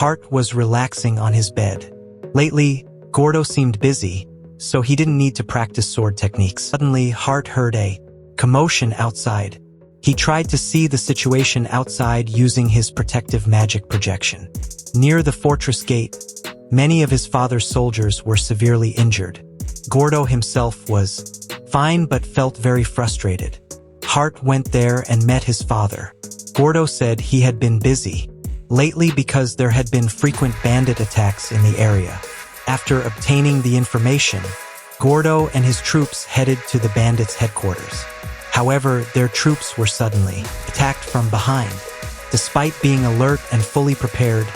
Hart was relaxing on his bed. Lately, Gordo seemed busy, so he didn't need to practice sword techniques. Suddenly, Hart heard a commotion outside. He tried to see the situation outside using his protective magic projection. Near the fortress gate, many of his father's soldiers were severely injured. Gordo himself was fine but felt very frustrated. Hart went there and met his father. Gordo said he had been busy lately because there had been frequent bandit attacks in the area. After obtaining the information, Gordo and his troops headed to the bandits' headquarters. However, their troops were suddenly attacked from behind. Despite being alert and fully prepared,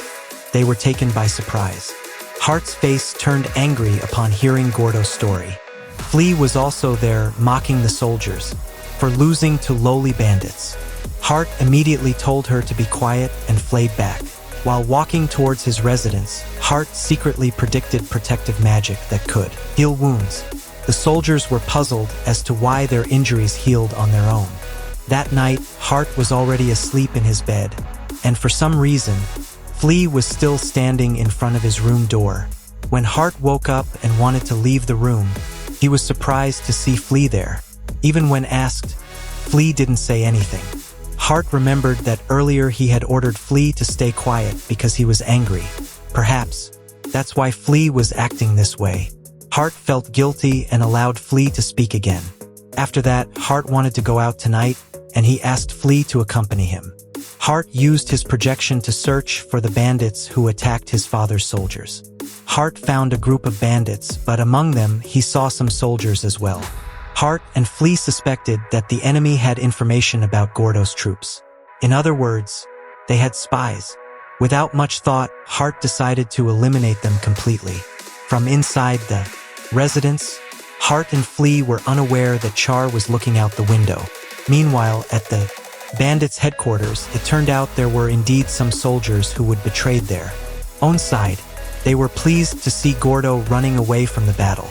they were taken by surprise. Hart's face turned angry upon hearing Gordo's story. Flea was also there, mocking the soldiers for losing to lowly bandits. Hart immediately told her to be quiet and fled back. While walking towards his residence, Hart secretly predicted protective magic that could heal wounds. The soldiers were puzzled as to why their injuries healed on their own. That night, Hart was already asleep in his bed, and for some reason, Flea was still standing in front of his room door. When Hart woke up and wanted to leave the room, he was surprised to see Flea there. Even when asked, Flea didn't say anything. Hart remembered that earlier he had ordered Flea to stay quiet because he was angry. Perhaps that's why Flea was acting this way. Hart felt guilty and allowed Flea to speak again. After that, Hart wanted to go out tonight, and he asked Flea to accompany him. Hart used his projection to search for the bandits who attacked his father's soldiers. Hart found a group of bandits, but among them he saw some soldiers as well. Hart and Flea suspected that the enemy had information about Gordo's troops. In other words, they had spies. Without much thought, Hart decided to eliminate them completely. From inside the residence, Hart and Flea were unaware that Char was looking out the window. Meanwhile, at the bandits' headquarters, it turned out there were indeed some soldiers who would betrayed their own side. They were pleased to see Gordo running away from the battle.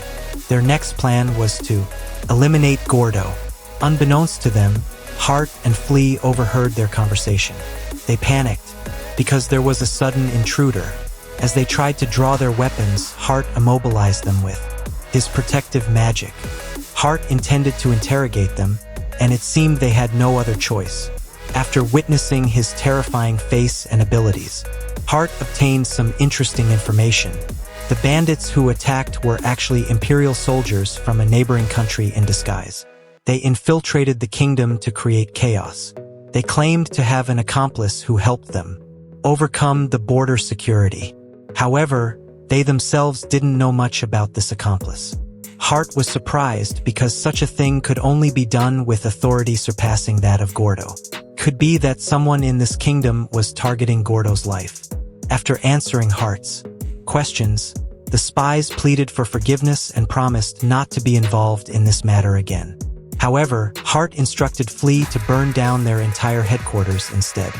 Their next plan was to eliminate Gordo. Unbeknownst to them, Hart and Flea overheard their conversation. They panicked because there was a sudden intruder. As they tried to draw their weapons, Hart immobilized them with his protective magic. Hart intended to interrogate them, and it seemed they had no other choice. After witnessing his terrifying face and abilities, Hart obtained some interesting information. The bandits who attacked were actually Imperial soldiers from a neighboring country in disguise. They infiltrated the kingdom to create chaos. They claimed to have an accomplice who helped them overcome the border security. However, they themselves didn't know much about this accomplice. Hart was surprised because such a thing could only be done with authority surpassing that of Gordo. Could be that someone in this kingdom was targeting Gordo's life. After answering Hart's questions, the spies pleaded for forgiveness and promised not to be involved in this matter again. However, Hart instructed Flea to burn down their entire headquarters instead.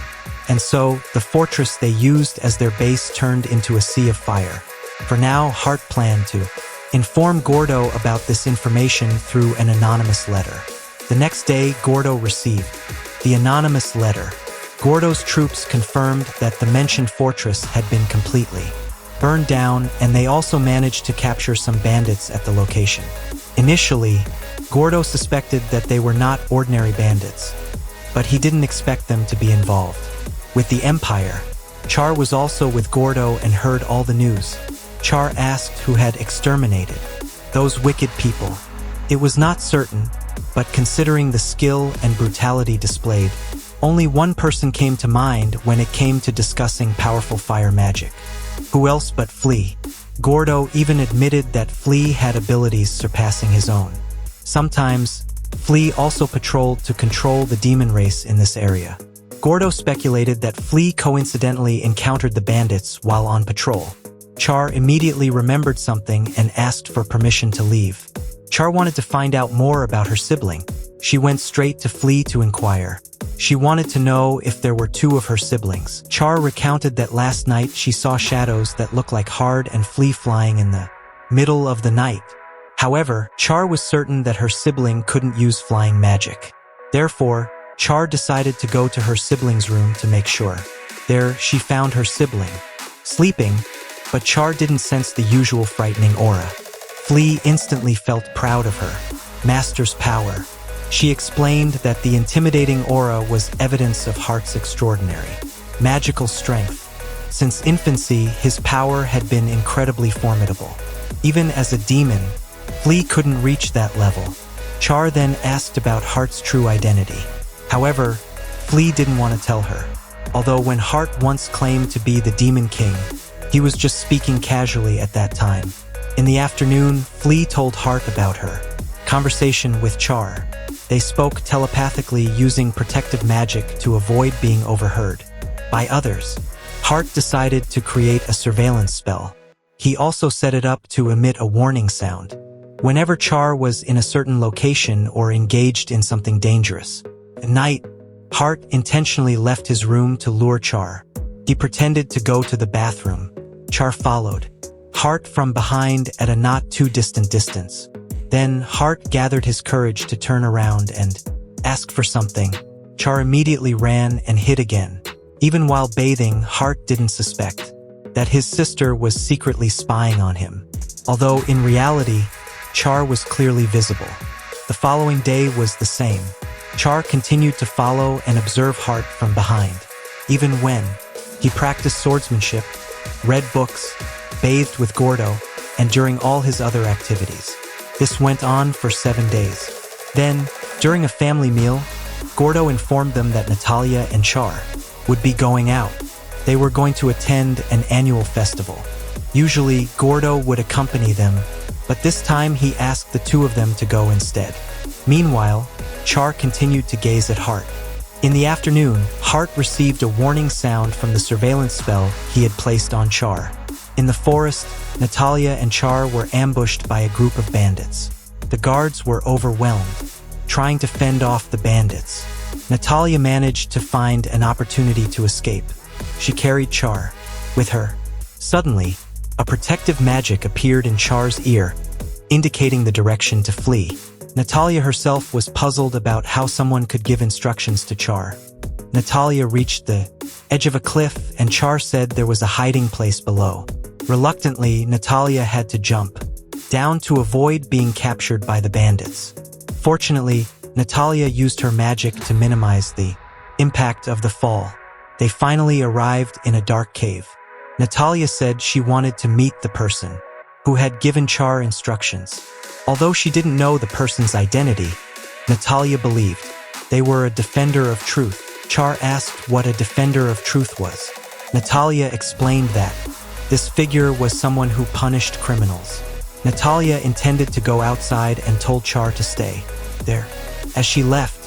And so, the fortress they used as their base turned into a sea of fire. For now, Hart planned to inform Gordo about this information through an anonymous letter. The next day, Gordo received the anonymous letter. Gordo's troops confirmed that the mentioned fortress had been completely burned down, and they also managed to capture some bandits at the location. Initially, Gordo suspected that they were not ordinary bandits, but he didn't expect them to be involved with the Empire. Char was also with Gordo and heard all the news. Char asked who had exterminated those wicked people. It was not certain, but considering the skill and brutality displayed, only one person came to mind when it came to discussing powerful fire magic. Who else but Flea? Gordo even admitted that Flea had abilities surpassing his own. Sometimes, Flea also patrolled to control the demon race in this area. Gordo speculated that Flea coincidentally encountered the bandits while on patrol. Char immediately remembered something and asked for permission to leave. Char wanted to find out more about her sibling. She went straight to Flea to inquire. She wanted to know if there were two of her siblings. Char recounted that last night she saw shadows that looked like Hard and Flea flying in the middle of the night. However, Char was certain that her sibling couldn't use flying magic. Therefore, Char decided to go to her sibling's room to make sure. There, she found her sibling. sleeping, but Char didn't sense the usual frightening aura. Flea instantly felt proud of her master's power. She explained that the intimidating aura was evidence of Heart's extraordinary magical strength. Since infancy, his power had been incredibly formidable. Even as a demon, Flea couldn't reach that level. Char then asked about Heart's true identity. However, Flea didn't want to tell her. Although when Heart once claimed to be the Demon King, he was just speaking casually at that time. In the afternoon, Flea told Heart about her conversation with Char. They spoke telepathically using protective magic to avoid being overheard by others. Heart decided to create a surveillance spell. He also set it up to emit a warning sound whenever Char was in a certain location or engaged in something dangerous. At night, Heart intentionally left his room to lure Char. He pretended to go to the bathroom. Char followed Heart from behind at a not too distant distance. Then Heart gathered his courage to turn around and ask for something. Char immediately ran and hid again. Even while bathing, Heart didn't suspect that his sister was secretly spying on him. Although in reality, Char was clearly visible. The following day was the same. Char continued to follow and observe Heart from behind. Even when he practiced swordsmanship, read books, bathed with Gordo, and during all his other activities. This went on for 7 days. Then, during a family meal, Gordo informed them that Natalia and Char would be going out. They were going to attend an annual festival. Usually, Gordo would accompany them, but this time he asked the two of them to go instead. Meanwhile, Char continued to gaze at Heart. In the afternoon, Heart received a warning sound from the surveillance spell he had placed on Char. In the forest, Natalia and Char were ambushed by a group of bandits. The guards were overwhelmed, trying to fend off the bandits. Natalia managed to find an opportunity to escape. She carried Char with her. Suddenly, a protective magic appeared in Char's ear, indicating the direction to flee. Natalia herself was puzzled about how someone could give instructions to Char. Natalia reached the edge of a cliff, and Char said there was a hiding place below. Reluctantly, Natalia had to jump down to avoid being captured by the bandits. Fortunately, Natalia used her magic to minimize the impact of the fall. They finally arrived in a dark cave. Natalia said she wanted to meet the person who had given Char instructions. Although she didn't know the person's identity, Natalia believed they were a defender of truth. Char asked what a defender of truth was. Natalia explained that this figure was someone who punished criminals. Natalia intended to go outside and told Char to stay there. As she left,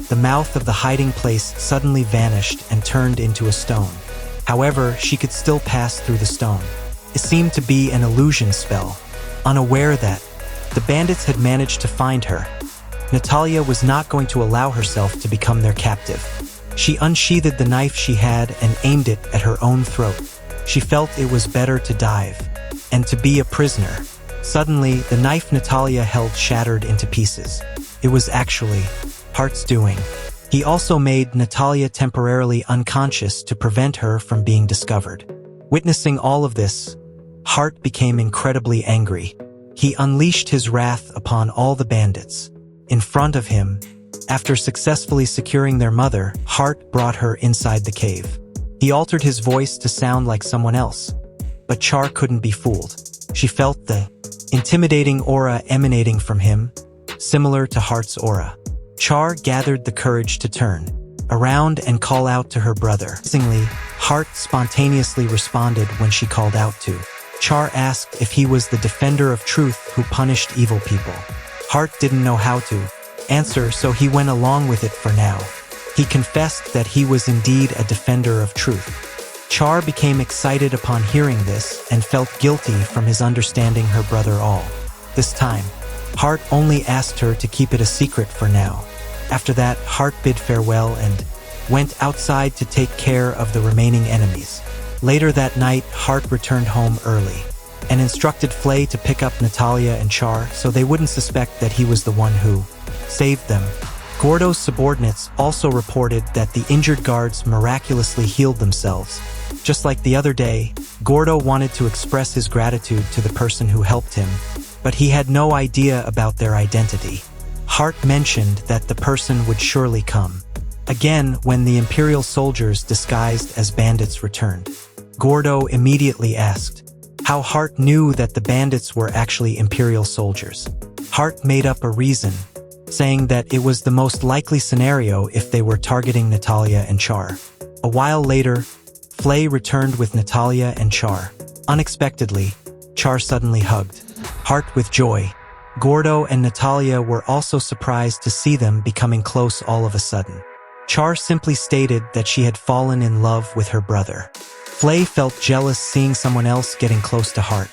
the mouth of the hiding place suddenly vanished and turned into a stone. However, she could still pass through the stone. It seemed to be an illusion spell. Unaware that the bandits had managed to find her, Natalia was not going to allow herself to become their captive. She unsheathed the knife she had and aimed it at her own throat. She felt it was better to dive and to be a prisoner. Suddenly, the knife Natalia held shattered into pieces. It was actually Heart's doing. He also made Natalia temporarily unconscious to prevent her from being discovered. Witnessing all of this, Heart became incredibly angry. He unleashed his wrath upon all the bandits. In front of him, after successfully securing their mother, Heart brought her inside the cave. He altered his voice to sound like someone else, but Char couldn't be fooled. She felt the intimidating aura emanating from him, similar to Heart's aura. Char gathered the courage to turn around and call out to her brother. Surprisingly, Heart spontaneously responded when she called out to. Char asked if he was the defender of truth who punished evil people. Heart didn't know how to answer, so he went along with it for now. He confessed that he was indeed a defender of truth. Char became excited upon hearing this and felt guilty from his understanding her brother all. This time, Heart only asked her to keep it a secret for now. After that, Heart bid farewell and went outside to take care of the remaining enemies. Later that night, Heart returned home early and instructed Flay to pick up Natalia and Char so they wouldn't suspect that he was the one who saved them. Gordo's subordinates also reported that the injured guards miraculously healed themselves. Just like the other day, Gordo wanted to express his gratitude to the person who helped him, but he had no idea about their identity. Hart mentioned that the person would surely come again when the Imperial soldiers disguised as bandits returned. Gordo immediately asked how Hart knew that the bandits were actually Imperial soldiers. Hart made up a reason, saying that it was the most likely scenario if they were targeting Natalia and Char. A while later, Flay returned with Natalia and Char. Unexpectedly, Char suddenly hugged Hart with joy. Gordo and Natalia were also surprised to see them becoming close all of a sudden. Char simply stated that she had fallen in love with her brother. Flay felt jealous seeing someone else getting close to Hart.